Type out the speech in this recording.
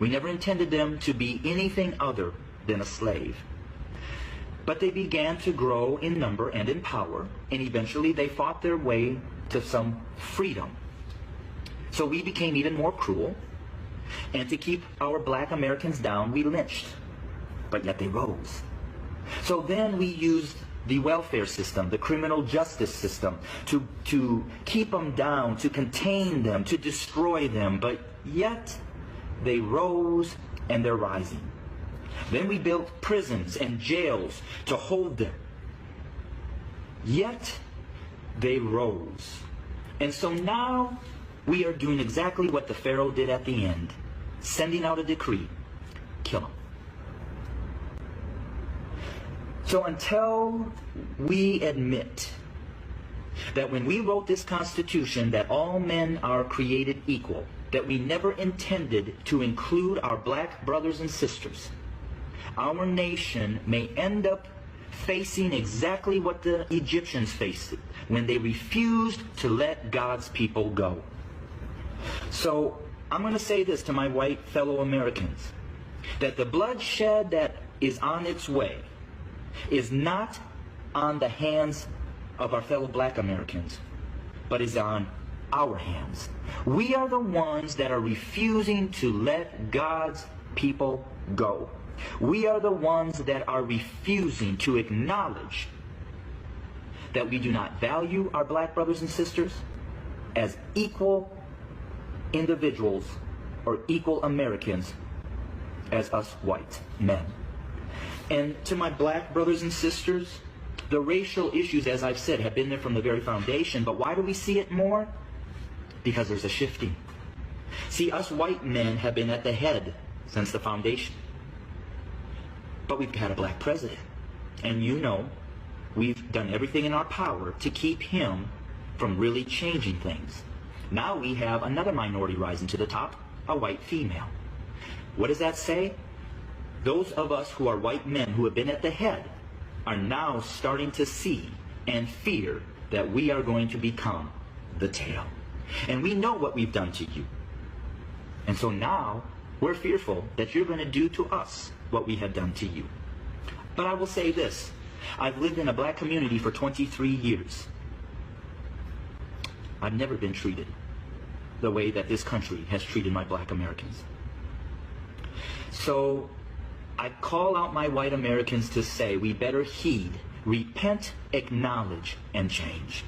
We never intended them to be anything other than a slave. But they began to grow in number and in power, and eventually they fought their way to some freedom. So we became even more cruel, and to keep our black Americans down, we lynched. But yet they rose. So then we used the welfare system, the criminal justice system, to keep them down, to contain them, to destroy them. But yet they rose, and they're rising. Then we built prisons and jails to hold them. Yet they rose. And so now we are doing exactly what the Pharaoh did at the end, sending out a decree: kill them. So until we admit that when we wrote this Constitution that all men are created equal, that we never intended to include our black brothers and sisters, our nation may end up facing exactly what the Egyptians faced when they refused to let God's people go. So I'm going to say this to my white fellow Americans, that the bloodshed that is on its way is not on the hands of our fellow black Americans, but is on our hands. We are the ones that are refusing to let God's people go. We are the ones that are refusing to acknowledge that we do not value our black brothers and sisters as equal individuals or equal Americans as us white men. And to my black brothers and sisters, the racial issues, as I've said, have been there from the very foundation. But why do we see it more? Because there's a shifting. See, us white men have been at the head since the foundation. But we've had a black president. And you know, we've done everything in our power to keep him from really changing things. Now we have another minority rising to the top, a white female. What does that say? Those of us who are white men who have been at the head are now starting to see and fear that we are going to become the tail. And we know what we've done to you. And so now we're fearful that you're going to do to us what we have done to you. But I will say this. I've lived in a black community for 23 years. I've never been treated the way that this country has treated my black Americans. So I call out my white Americans to say we better heed, repent, acknowledge, and change.